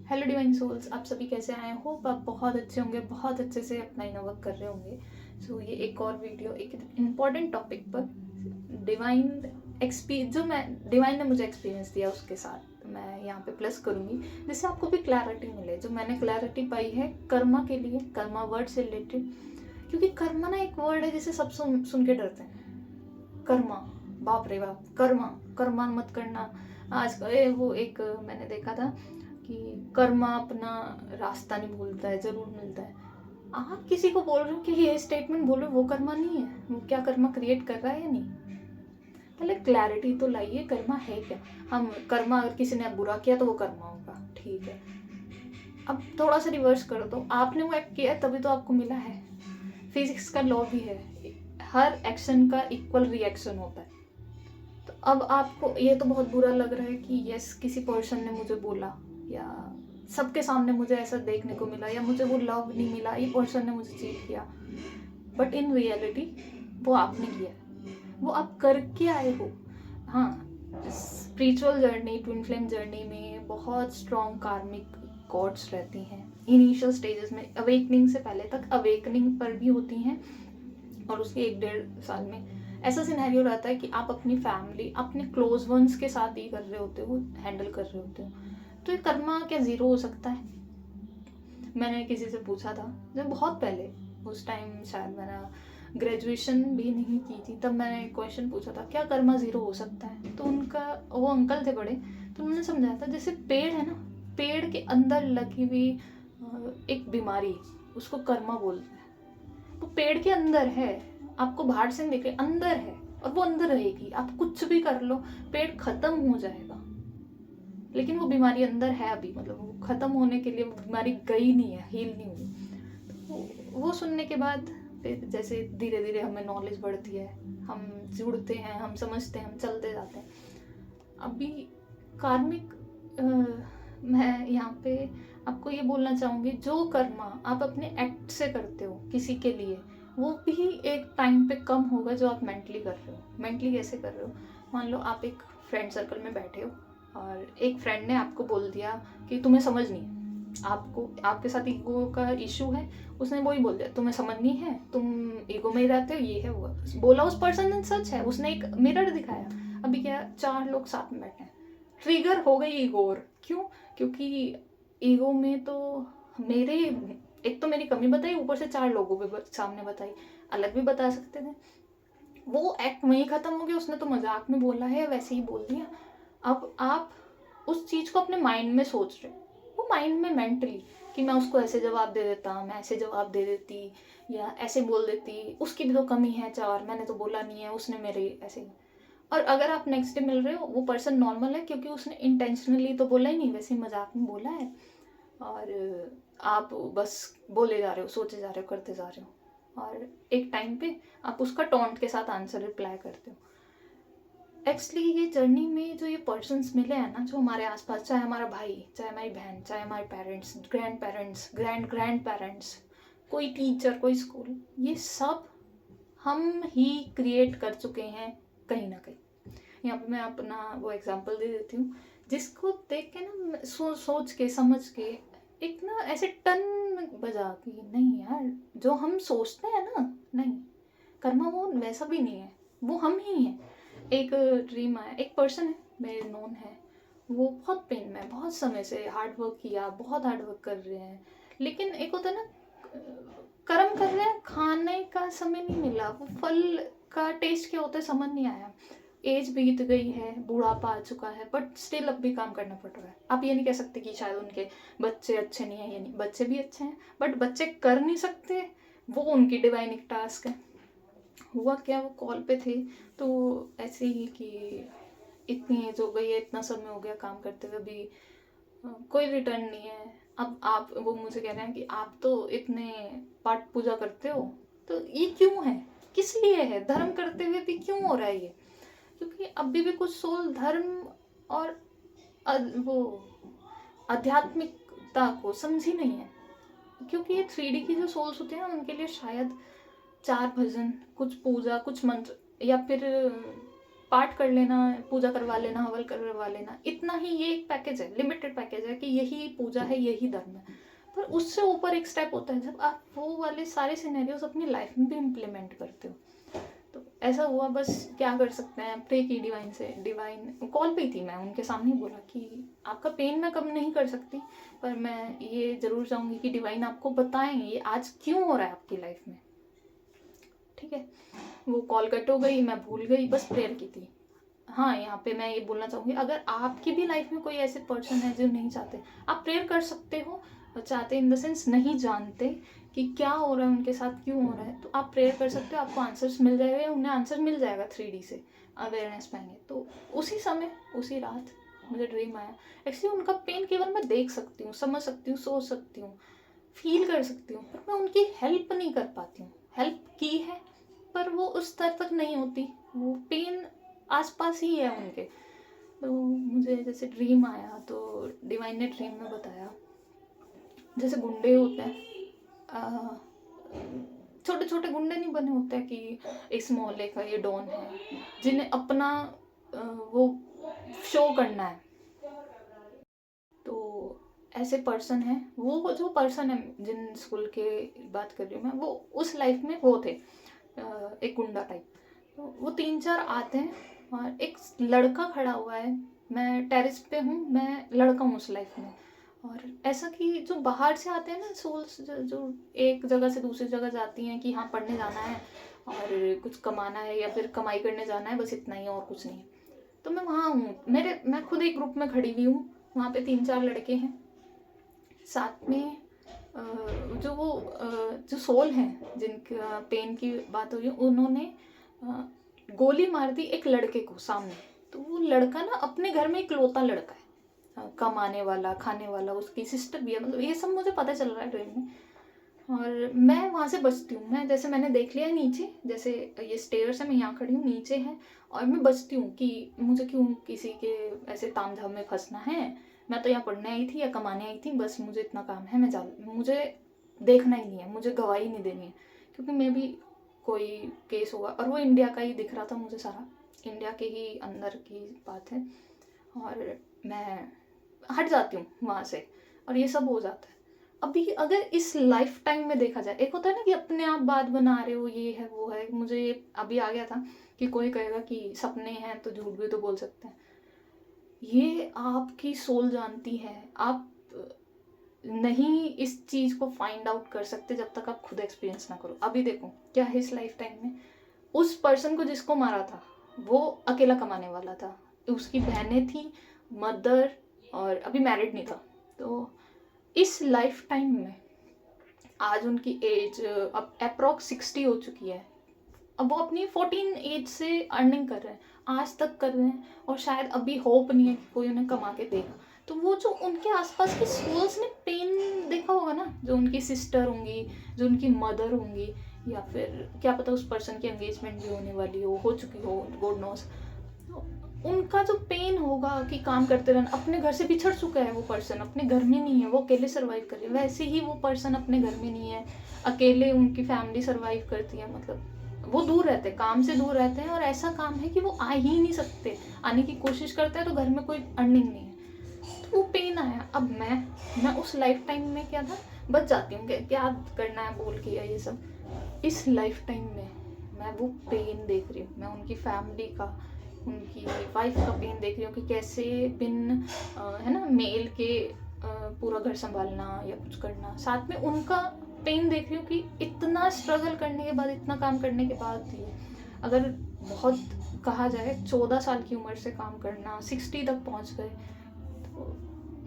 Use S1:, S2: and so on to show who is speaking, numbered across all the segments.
S1: Hello divine souls, आप सभी कैसे आए? होप आप बहुत अच्छे होंगे, बहुत अच्छे से अपना इनर वर्क कर रहे होंगे। सो ये एक और वीडियो एक इम्पॉर्टेंट टॉपिक पर डिवाइन जो मैं डिवाइन ने मुझे एक्सपीरियंस दिया उसके साथ मैं यहाँ पे प्लस करूँगी, जिससे आपको भी क्लैरिटी मिले। जो मैंने क्लैरिटी पाई है कर्मा के लिए, कर्मा वर्ड से रिलेटेड, क्योंकि कर्मा ना एक वर्ड है जिसे सब सुन के डरते हैं। कर्मा, बाप रे बाप, कर्मा कर्मा मत करना। आज वो एक मैंने देखा था कि कर्मा अपना रास्ता नहीं भूलता है, ज़रूर मिलता है। आप किसी को बोल रहे हो कि ये स्टेटमेंट बोल रहे हो, वो कर्मा नहीं है। वो क्या कर्मा क्रिएट कर रहा है या नहीं? पहले क्लैरिटी तो लाइए, कर्मा है क्या। हम कर्मा, अगर किसी ने बुरा किया तो वो कर्मा होगा, ठीक है। अब थोड़ा सा रिवर्स करो, तो आपने वो एक्ट किया है तभी तो आपको मिला है। फिजिक्स का लॉ भी है, हर एक्शन का इक्वल रिएक्शन होता है। तो अब आपको ये तो बहुत बुरा लग रहा है कि यस, किसी पर्सन ने मुझे बोला, या सबके सामने मुझे ऐसा देखने को मिला, या मुझे वो लव नहीं मिला, ये पर्सन ने मुझे चीट किया। बट इन रियलिटी वो आपने किया, वो आप करके आए हो। हाँ, spiritual journey, twin flame journey में बहुत स्ट्रॉन्ग कार्मिक कॉर्ड्स रहती हैं इनिशियल स्टेजेस में, अवेकनिंग से पहले तक, अवेकनिंग पर भी होती हैं, और उसके 1-1.5 साल में ऐसा सिनेरियो रहता है कि आप अपनी फैमिली, अपने क्लोज वंस के साथ ही कर रहे होते हो, हैंडल कर रहे होते हो। तो ये कर्मा क्या ज़ीरो हो सकता है? मैंने किसी से पूछा था जब बहुत पहले, उस टाइम शायद मैंने ग्रेजुएशन भी नहीं की थी, तब मैंने क्वेश्चन पूछा था क्या कर्मा ज़ीरो हो सकता है। तो उनका, वो अंकल थे बड़े, तो उन्होंने समझाया था जैसे पेड़ है ना, पेड़ के अंदर लगी हुई एक बीमारी, उसको कर्मा बोलते हैं। वो पेड़ के अंदर है, आपको बाहर से नहीं दिखे, अंदर है, और वो अंदर रहेगी। आप कुछ भी कर लो, पेड़ खत्म हो जाएगा, लेकिन वो बीमारी अंदर है अभी, मतलब वो खत्म होने के लिए वो बीमारी गई नहीं है, हील नहीं हुई। वो सुनने के बाद फिर जैसे धीरे धीरे हमें नॉलेज बढ़ती है, हम जुड़ते हैं, हम समझते हैं, हम चलते जाते हैं। अभी कार्मिक, मैं यहाँ पे आपको ये बोलना चाहूँगी, जो कर्मा आप अपने एक्ट से करते हो किसी के लिए, वो भी एक टाइम पे कम होगा जो आप मेंटली कर रहे हो। मेंटली कैसे कर रहे हो? मान लो आप एक फ्रेंड सर्कल में बैठे हो, और एक फ्रेंड ने आपको बोल दिया कि तुम्हें समझ नहीं है, आपको, आपके साथ ईगो का इशू है, उसने वही बोल दिया तुम्हें समझ नहीं है, तुम ईगो में ही रहते हो, ये है वो बोला उस पर्सन ने, सच है, उसने एक मिरर दिखाया। अभी क्या, 4 लोग साथ में बैठे हैं, ट्रिगर हो गई ईगो। और क्यों? क्योंकि ईगो में तो मेरे, एक तो मेरी कमी बताई, ऊपर से 4 लोगों के सामने बताई, अलग भी बता सकते थे। वो एक्ट वहीं खत्म हो गया, उसने तो मजाक में बोला है, वैसे ही बोल दिया। अब आप उस चीज को अपने माइंड में सोच रहे, वो माइंड में मेंटली, कि मैं उसको ऐसे जवाब दे देता, मैं ऐसे जवाब दे देती, या ऐसे बोल देती, उसकी भी तो कमी है 4, मैंने तो बोला नहीं है, उसने मेरे ऐसे। और अगर आप नेक्स्ट डे मिल रहे हो, वो पर्सन नॉर्मल है, क्योंकि उसने इंटेंशनली तो बोला ही नहीं, वैसे मजाक में बोला है, और आप बस बोले जा रहे हो, सोचे जा रहे हो, करते जा रहे हो, और एक टाइम पे आप उसका टॉन्ट के साथ आंसर रिप्लाई करते हो। एक्चुअली ये जर्नी में जो ये पर्सन्स मिले हैं ना, जो हमारे आसपास, चाहे हमारा भाई, चाहे हमारी बहन, चाहे हमारे parents, grand parents, grand parents, कोई टीचर, कोई स्कूल, ये सब हम ही क्रिएट कर चुके हैं कहीं ना कहीं। यहाँ पे मैं अपना वो एग्जांपल दे देती हूँ, जिसको देख के ना सोच के समझ के एक ना ऐसे टन बजा कि नहीं यार, जो हम सोचते हैं ना, नहीं, कर्मा वो वैसा भी नहीं है, वो हम ही हैं। एक ड्रीम आया, एक पर्सन है मेरे नोन है, वो बहुत पेन में, बहुत समय से हार्ड वर्क किया, बहुत हार्ड वर्क कर रहे हैं, लेकिन एक होता है ना, कर्म कर रहे हैं, खाने का समय नहीं मिला, वो फल का टेस्ट क्या होता है समझ नहीं आया। एज बीत गई है, बुढ़ापा आ चुका है, बट स्टिल अब भी काम करना पड़ रहा है। आप ये नहीं कह सकते कि शायद उनके बच्चे अच्छे नहीं है, ये नहीं, बच्चे भी अच्छे हैं, बट बच्चे कर नहीं सकते, वो उनकी डिवाइन एक टास्क है। हुआ क्या, वो कॉल पे थे, तो ऐसे ही कि इतनी एज हो गई है, इतना समय हो गया काम करते हुए, भी कोई रिटर्न नहीं है। अब आप, वो मुझे कह रहे हैं कि आप तो इतने पाठ पूजा करते हो, तो ये क्यों है, किस लिए है, धर्म करते हुए भी क्यों हो रहा है ये? क्योंकि अभी भी कुछ सोल धर्म और वो आध्यात्मिकता को समझी नहीं है। क्योंकि ये 3D की जो सोल्स होते हैं ना, उनके लिए शायद 4 भजन, कुछ पूजा, कुछ मंत्र, या फिर पाठ कर लेना, पूजा करवा लेना, हवन करवा लेना, इतना ही ये एक पैकेज है, लिमिटेड पैकेज है कि यही पूजा है, यही धर्म है। पर उससे ऊपर एक स्टेप होता है जब आप वो वाले सारे सिनेरियोज अपनी लाइफ में भी इम्प्लीमेंट करते हो। तो ऐसा हुआ, बस क्या कर सकते हैं, प्रे की डिवाइन से। डिवाइन कॉल पे ही थी, मैं उनके सामने ही बोला कि आपका पेन मैं कम नहीं कर सकती, पर मैं ये ज़रूर चाहूँगी कि डिवाइन आपको बताएं ये आज क्यों हो रहा है आपकी लाइफ में। ठीक है, वो कॉल कट हो गई, मैं भूल गई, बस प्रेयर की थी। हाँ, यहाँ पे मैं ये बोलना चाहूँगी, अगर आपकी भी लाइफ में कोई ऐसे पर्सन है जो नहीं चाहते, आप प्रेयर कर सकते हो। चाहते इन द सेंस नहीं जानते कि क्या हो रहा है उनके साथ, क्यों हो रहा है, तो आप प्रेयर कर सकते हो, आपको आंसर्स मिल जाएगा, या उन्हें आंसर मिल जाएगा 3D से, अवेयरनेस पाएंगे। तो उसी समय, उसी रात मुझे ड्रीम आया। एक्चुअली उनका पेन केवल मैं देख सकती हूँ, समझ सकती हूँ, सोच सकती हूँ, फील कर सकती हूँ, पर मैं उनकी हेल्प नहीं कर पाती हूँ। हेल्प की है पर वो उस स्तर तक नहीं होती, वो पेन आसपास ही है उनके। तो मुझे जैसे ड्रीम आया तो डिवाइन ने ड्रीम में बताया, जैसे गुंडे होते हैं, छोटे छोटे गुंडे नहीं बने होते हैं कि इस मोहल्ले का ये डॉन है, जिन्हें अपना वो शो करना है। तो ऐसे पर्सन है, वो जो पर्सन है जिन स्कूल के बात कर रही हूँ मैं, वो उस लाइफ में वो थे एक गुंडा टाइप। तो वो 3-4 आते हैं और एक लड़का खड़ा हुआ है, मैं टेरेस पे हूँ, मैं लड़का हूँ उस लाइफ में। और ऐसा कि जो बाहर से आते हैं ना सोल्स, जो एक जगह से दूसरी जगह जाती हैं कि हाँ पढ़ने जाना है और कुछ कमाना है या फिर कमाई करने जाना है, बस इतना ही, और कुछ नहीं है। तो मैं वहाँ हूँ, मैं खुद एक ग्रुप में खड़ी हुई हूँ, वहाँ पे 3-4 लड़के हैं साथ में। जो सोल हैं जिनका पेन की बात हो रही है, उन्होंने गोली मार दी एक लड़के को सामने। तो वो लड़का ना अपने घर में इकलौता लड़का है, कमाने वाला, खाने वाला, उसकी सिस्टर भी है, मतलब ये सब मुझे पता चल रहा है ड्रीम में। और मैं वहाँ से बचती हूँ, मैं जैसे मैंने देख लिया है नीचे, जैसे ये स्टेयर्स है, मैं यहाँ खड़ी हूँ, नीचे है, और मैं बचती हूँ कि मुझे क्यों किसी के ऐसे ताम झाम में फंसना है, मैं तो यहाँ पढ़ने आई थी या कमाने आई थी, बस मुझे इतना काम है, मुझे देखना ही नहीं है, मुझे गवाही नहीं देनी है, क्योंकि मैं भी कोई केस होगा। और वो इंडिया का ही दिख रहा था मुझे, सारा इंडिया के ही अंदर की बात है, और मैं हट जाती हूँ वहाँ से और ये सब हो जाता है। अभी अगर इस लाइफ टाइम में देखा जाए, एक होता है ना कि अपने आप बात बना रहे हो, ये है वो है, मुझे ये अभी आ गया था कि कोई कहेगा कि सपने हैं तो झूठ भी तो बोल सकते हैं। ये आपकी सोल जानती है, आप नहीं इस चीज़ को फाइंड आउट कर सकते जब तक आप खुद एक्सपीरियंस ना करो। अभी देखो क्या है इस लाइफ टाइम में, उस पर्सन को जिसको मारा था वो अकेला कमाने वाला था, उसकी बहनें थी, मदर, और अभी मैरिड नहीं था। तो इस लाइफ टाइम में आज उनकी एज अब अप्रॉक्स 60 हो चुकी है, अब वो अपनी 14 एज से अर्निंग कर रहे हैं, आज तक कर रहे हैं, और शायद अभी होप नहीं है कि कोई उन्हें कमा के देगा। तो वो जो उनके आसपास के सोल्स ने पेन देखा होगा ना, जो उनकी सिस्टर होंगी, जो उनकी मदर होंगी, या फिर क्या पता उस पर्सन की एंगेजमेंट भी होने वाली हो चुकी हो, गॉड नोस, उनका जो पेन होगा कि काम करते रहना, अपने घर से बिछड़ चुका है वो पर्सन, अपने घर में नहीं है, वो अकेले सर्वाइव कर रही है, वैसे ही वो पर्सन अपने घर में नहीं है, अकेले उनकी फैमिली सर्वाइव करती है, मतलब वो दूर रहते हैं, काम से दूर रहते हैं, और ऐसा काम है कि वो आ ही नहीं सकते, आने की कोशिश करते हैं तो घर में कोई अर्निंग नहीं है। तो वो पेन आया। अब मैं उस लाइफ टाइम में क्या था, बच जाती हूँ, क्या करना है बोल के या ये सब। इस लाइफ टाइम में मैं वो पेन देख रही हूँ, मैं उनकी फैमिली का, उनकी वाइफ का पेन देख रही हूँ कि कैसे बिन है ना मेल के पूरा घर संभालना या कुछ करना, साथ में उनका पेन देख रही हूँ कि इतना स्ट्रगल करने के बाद, इतना काम करने के बाद भी, अगर बहुत कहा जाए 14 साल की उम्र से काम करना, 60 तक पहुँच गए, तो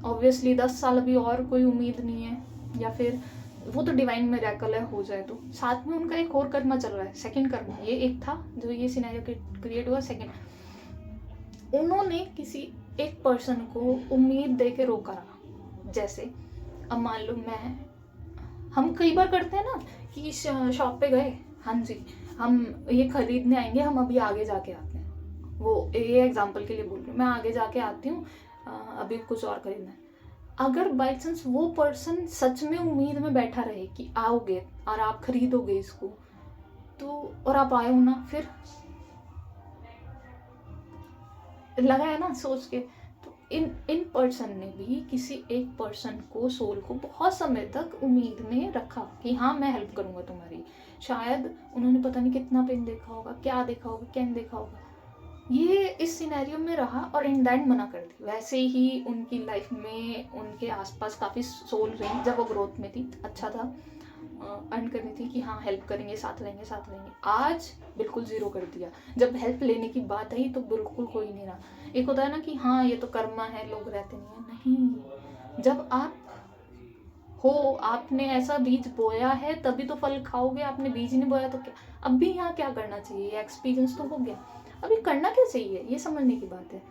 S1: ऑब्वियसली 10 साल अभी और कोई उम्मीद नहीं है, या फिर वो तो डिवाइन मिरेकल है हो जाए। तो साथ में उनका एक और कर्मा चल रहा है, सेकंड कर्मा, ये एक था जो ये सिनेरियो क्रिएट हुआ, सेकंड उन्होंने किसी एक पर्सन को उम्मीद दे के रोका रहा। जैसे अब मान लो हम कई बार करते हैं ना कि शॉप पे गए, हाँ जी हम ये खरीदने आएंगे, हम अभी आगे जाके आते हैं, वो ये एग्जांपल के लिए बोल रही हूँ, मैं आगे जाके आती हूँ, अभी कुछ और खरीदना है। अगर बाई चांस वो पर्सन सच में उम्मीद में बैठा रहे कि आओगे और आप खरीदोगे इसको, तो और आप आए हो ना, फिर लगाया ना सोच के। तो इन पर्सन ने भी किसी एक पर्सन को, सोल को बहुत समय तक उम्मीद में रखा कि हाँ मैं हेल्प करूँगा तुम्हारी। शायद उन्होंने पता नहीं कितना पेन देखा होगा, क्या देखा होगा, क्या नहीं देखा होगा, ये इस सिनेरियो में रहा और इन द एंड मना कर दी। वैसे ही उनकी लाइफ में उनके आसपास काफ़ी सोल रही जब वो ग्रोथ में थी, अच्छा था, अर्न करनी थी कि हाँ हेल्प करेंगे, साथ लेंगे साथ लेंगे। आज बिल्कुल ज़ीरो कर दिया। जब हेल्प लेने की बात आई तो बिल्कुल कोई नहीं रहा। एक होता है ना कि हाँ ये तो कर्मा है, लोग रहते नहीं है, नहीं। जब आप हो, आपने ऐसा बीज बोया है तभी तो फल खाओगे। आपने बीज नहीं बोया तो क्या। अब भी यहाँ क्या करना चाहिए, एक्सपीरियंस तो हो गया, अभी करना क्या चाहिए ये समझने की बात है।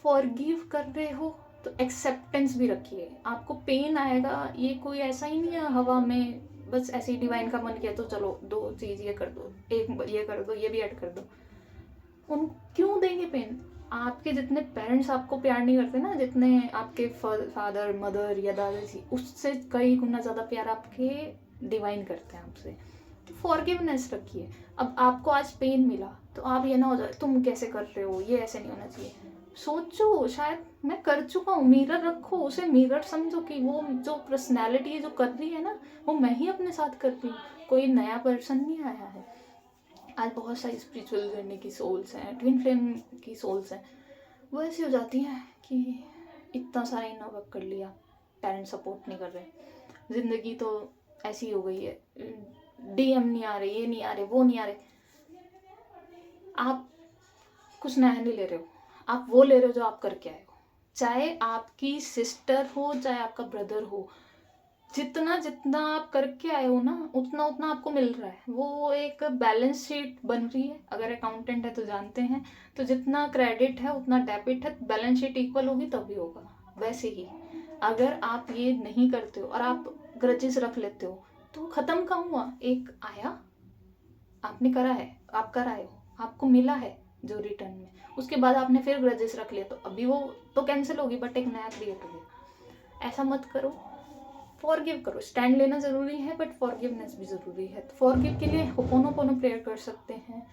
S1: फॉरगिव कर रहे हो तो एक्सेप्टेंस भी रखिए। आपको पेन आएगा, ये कोई ऐसा ही नहीं है हवा में बस ऐसे ही डिवाइन का मन किया तो चलो 2 चीज़ ये कर दो, एक ये कर दो, ये भी ऐड कर दो। उन क्यों देंगे पेन। आपके जितने पेरेंट्स आपको प्यार नहीं करते ना, जितने आपके फादर मदर या दादाजी, उससे कई गुना ज़्यादा प्यार आपके डिवाइन करते हैं आपसे। तो फॉरगिवनेस रखिए। अब आपको आज पेन मिला तो आप ये ना हो जाए तुम कैसे कर रहे हो, ये ऐसे नहीं होना चाहिए। सोचो शायद मैं कर चुका हूँ, मिरर रखो, उसे मिरर समझो कि वो जो पर्सनैलिटी जो कर रही है ना, वो मैं ही अपने साथ कर रही हूँ, कोई नया पर्सन नहीं आया है। आज बहुत सारी स्पिरिचुअल जर्नी की सोल्स हैं, ट्विन फ्लेम की सोल्स हैं, वो ऐसी हो जाती हैं कि इतना सारा इनर वर्क कर लिया, पेरेंट्स सपोर्ट नहीं कर रहे, ज़िंदगी तो ऐसी हो गई है, डीएम नहीं आ रहे, ये नहीं आ रहे, वो नहीं आ रहे। आप कुछ नया नहीं ले रहे हो, आप वो ले रहे हो जो आप करके आए हो। चाहे आपकी सिस्टर हो, चाहे आपका ब्रदर हो, जितना जितना आप करके आए हो ना, उतना उतना आपको मिल रहा है। वो एक बैलेंस शीट बन रही है, अगर अकाउंटेंट है तो जानते हैं। तो जितना क्रेडिट है उतना डेबिट है, बैलेंस शीट इक्वल होगी तभी होगा। वैसे ही अगर आप ये नहीं करते हो और आप ग्रजेस रख लेते हो तो ख़त्म कहाँ हुआ। एक आया, आपने करा है, आप कर आए हो, आपको मिला है जो रिटर्न में, उसके बाद आपने फिर ग्रजेस रख लिया तो अभी वो तो कैंसिल होगी, बट एक नया क्रिएट हो गया। ऐसा मत करो, फॉरगिव करो। स्टैंड लेना ज़रूरी है बट फॉरगिवनेस भी ज़रूरी है। तो फॉरगिव के लिए होपोनोपोनो प्रेयर कर सकते हैं।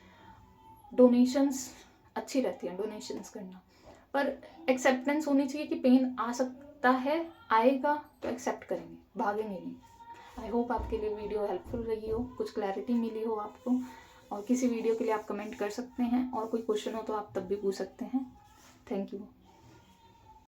S1: डोनेशंस अच्छी रहती हैं, डोनेशंस करना, पर एक्सेप्टेंस होनी चाहिए कि पेन आ सकता है, आएगा तो एक्सेप्ट करेंगे, भागेंगे नहीं। आई होप आपके लिए वीडियो हेल्पफुल रही हो, कुछ क्लैरिटी मिली हो आपको। और किसी वीडियो के लिए आप कमेंट कर सकते हैं, और कोई क्वेश्चन हो तो आप तब भी पूछ सकते हैं। Thank you.